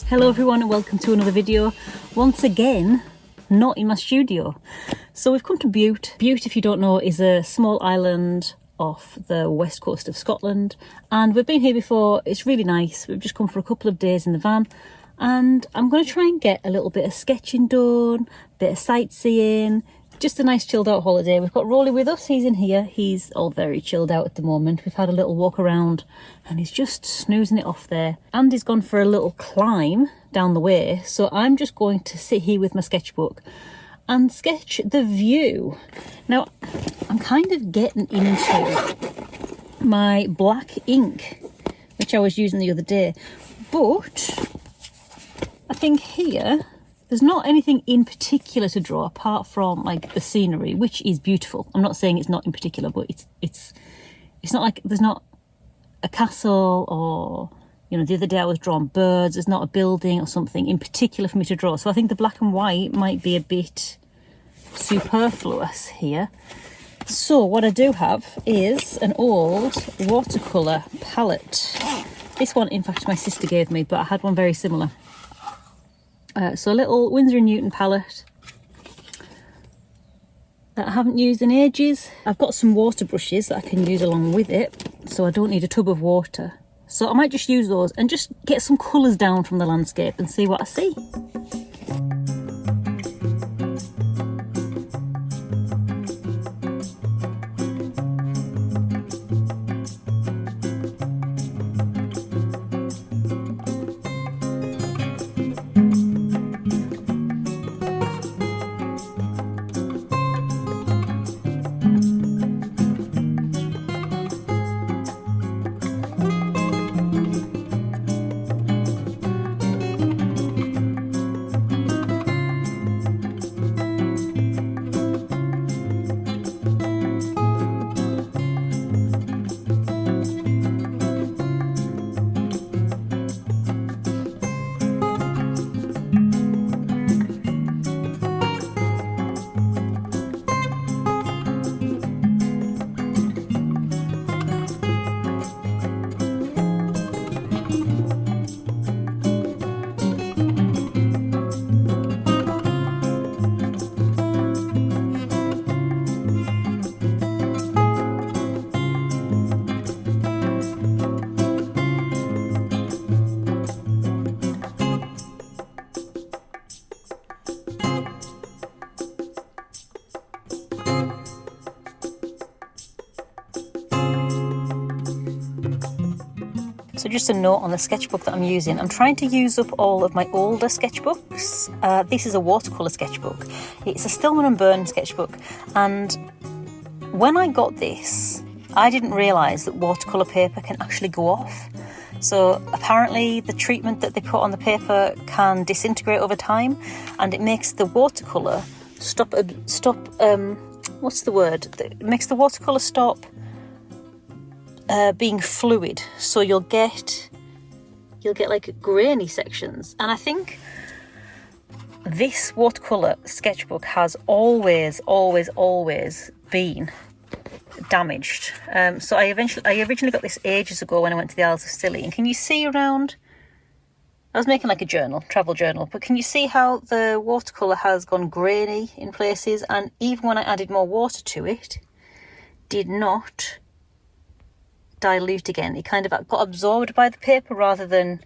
Hello everyone and welcome to another video. Once again, not in my studio. So we've come to Bute. Bute, if you don't know, is a small island off the west coast of Scotland. And we've been here before. It's really nice. We've just come for a couple of days in the van. And I'm going to try and get a little bit of sketching done, a bit of sightseeing. Just a nice chilled out holiday. We've got Rolly with us. He's in here. He's all very chilled out at the moment. We've had a little walk around and he's just snoozing it off there. Andy's gone for a little climb down the way. So I'm just going to sit here with my sketchbook and sketch the view. Now, I'm kind of getting into my black ink, which I was using the other day. But I think here, there's not anything in particular to draw apart from like the scenery, which is beautiful. I'm not saying it's not in particular, but it's not like there's not a castle or, you know, the other day I was drawing birds. There's not a building or something in particular for me to draw. So I think the black and white might be a bit superfluous here. So what I do have is an old watercolour palette. This one, in fact, my sister gave me, but I had one very similar. So a little Winsor & Newton palette that I haven't used in ages. I've got some water brushes that I can use along with it, so I don't need a tub of water. So I might just use those and just get some colours down from the landscape and see what I see. So just a note on the sketchbook that I'm using. I'm trying to use up all of my older sketchbooks. This is a watercolour sketchbook. It's a Stillman & Burn sketchbook. And when I got this, I didn't realise that watercolour paper can actually go off. So apparently the treatment that they put on the paper can disintegrate over time, and it makes the watercolour what's the word? It makes the watercolour stop being fluid, so you'll get like grainy sections. And I think this watercolour sketchbook has always been damaged. So I originally got this ages ago when I went to the Isles of Scilly, and can you see around, I was making like a travel journal, but can you see how the watercolour has gone grainy in places? And even when I added more water to it, did not dilute again. It kind of got absorbed by the paper rather than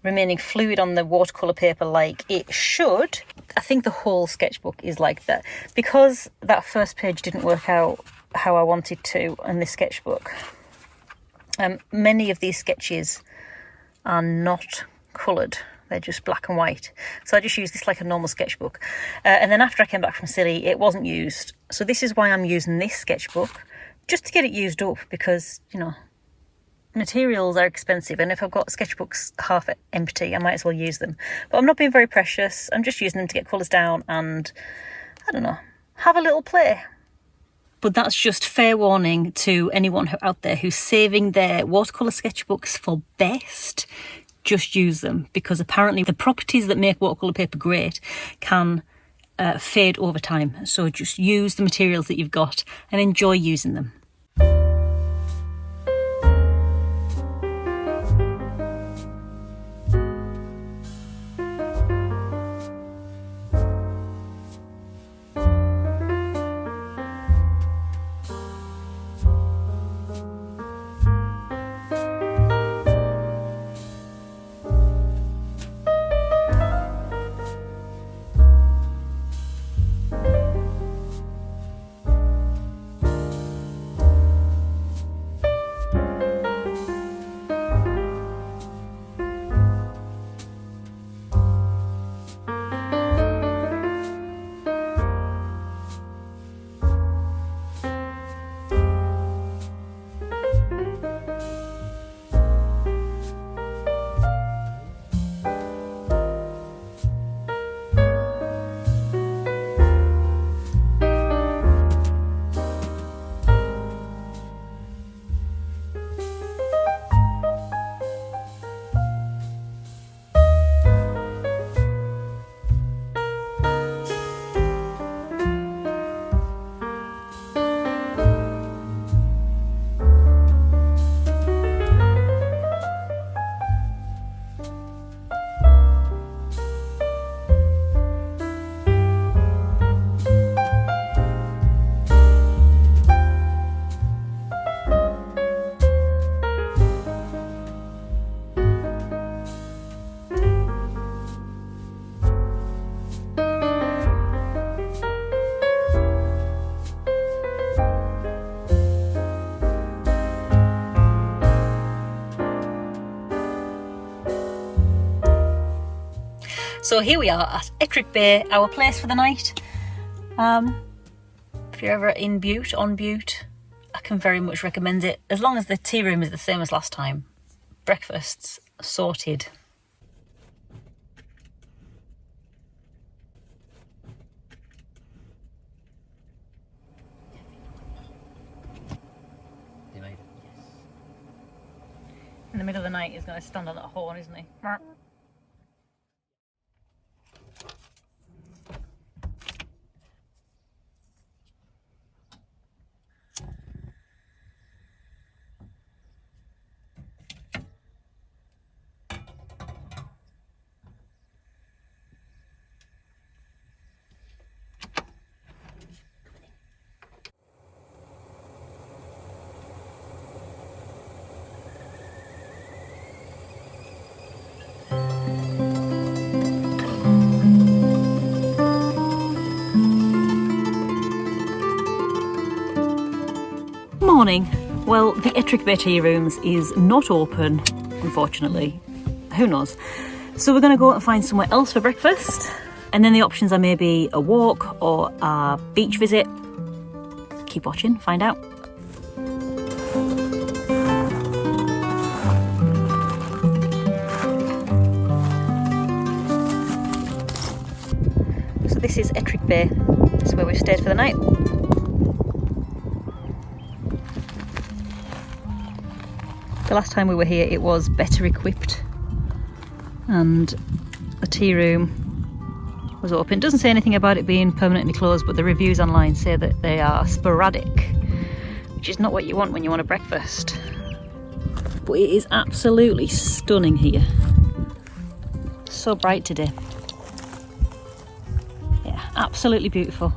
remaining fluid on the watercolour paper like it should. I think the whole sketchbook is like that. Because that first page didn't work out how I wanted to in this sketchbook, many of these sketches are not coloured. They're just black and white. So I just used this like a normal sketchbook. And then after I came back from Scilly, it wasn't used. So this is why I'm using this sketchbook, just to get it used up, because, you know, materials are expensive, and if I've got sketchbooks half empty, I might as well use them. But I'm not being very precious. I'm just using them to get colours down and, I don't know, have a little play. But that's just fair warning to anyone out there who's saving their watercolour sketchbooks for best. Just use them, because apparently the properties that make watercolour paper great can fade over time. So just use the materials that you've got and enjoy using them. So here we are at Ettrick Bay, our place for the night. If you're ever in Bute, on Bute, I can very much recommend it, as long as the tea room is the same as last time. Breakfast's sorted. In the middle of the night, he's going to stand on that horn, isn't he? Morning. Well, the Ettrick Bay Tea Rooms is not open, unfortunately. Who knows? So we're going to go and find somewhere else for breakfast, and then the options are maybe a walk or a beach visit. Keep watching, find out. So this is Ettrick Bay. This is where we've stayed for the night. The last time we were here it was better equipped and the tea room was open. It doesn't say anything about it being permanently closed, but the reviews online say that they are sporadic, which is not what you want when you want a breakfast. But it is absolutely stunning here. So bright today. Yeah, absolutely beautiful.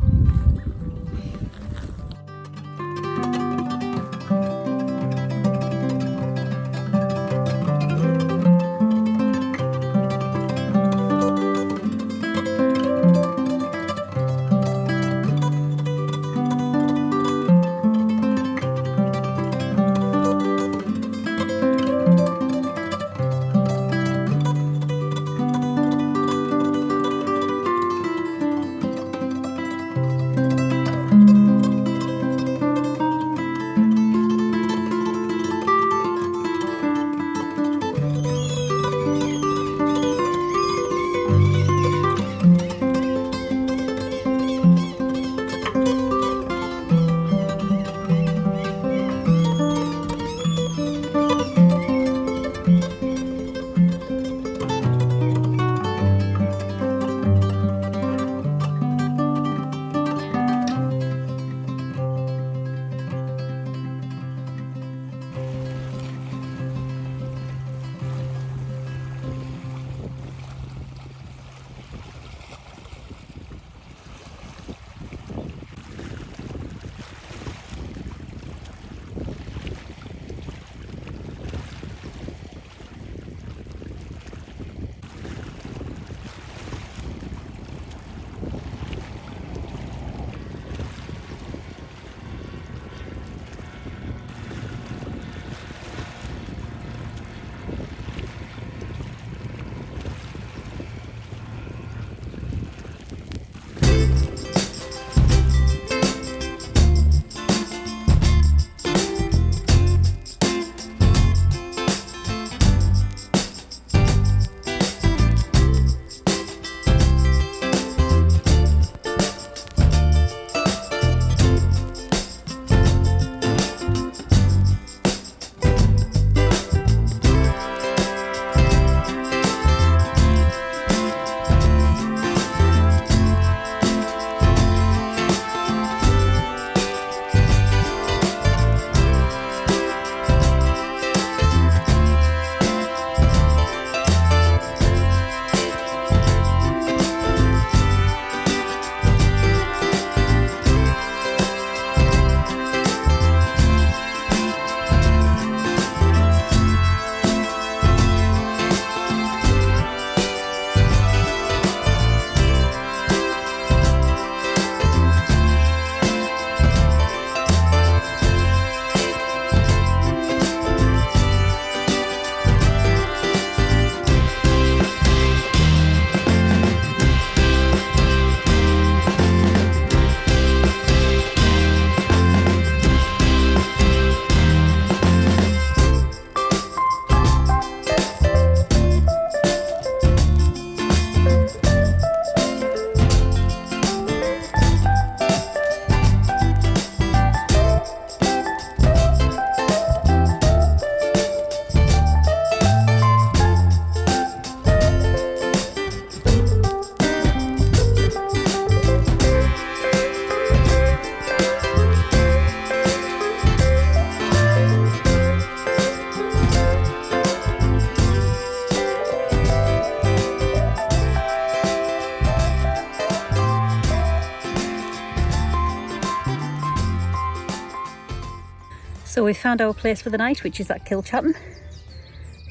we found our place for the night, which is at Kilchatton.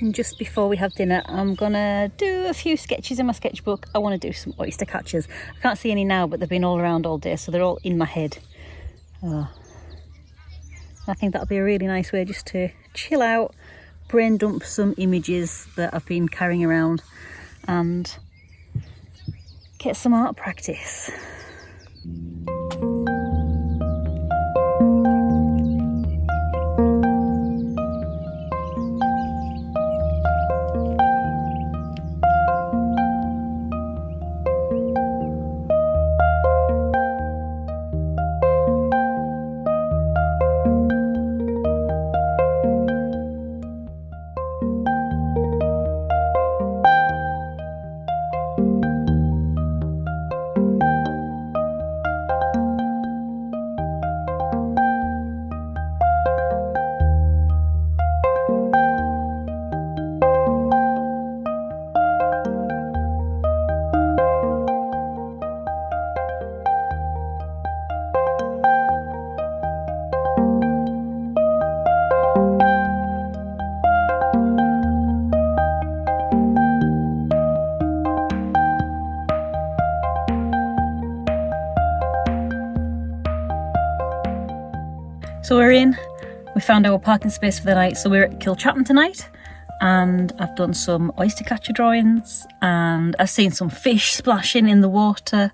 And just before we have dinner, I'm gonna do a few sketches in my sketchbook. I want to do some oyster catchers. I can't see any now, but they've been all around all day, so they're all in my head. I think that'll be a really nice way just to chill out, brain dump some images that I've been carrying around, and get some art practice. So we're in, we found our parking space for the night, so we're at Kilchatton tonight, and I've done some oyster catcher drawings, and I've seen some fish splashing in the water,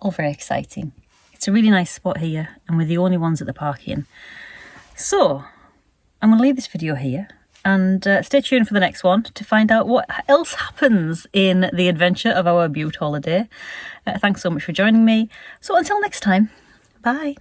all very exciting. It's a really nice spot here, and we're the only ones at the parking. So, I'm going to leave this video here, and stay tuned for the next one to find out what else happens in the adventure of our Bute holiday. Thanks so much for joining me. So until next time, bye.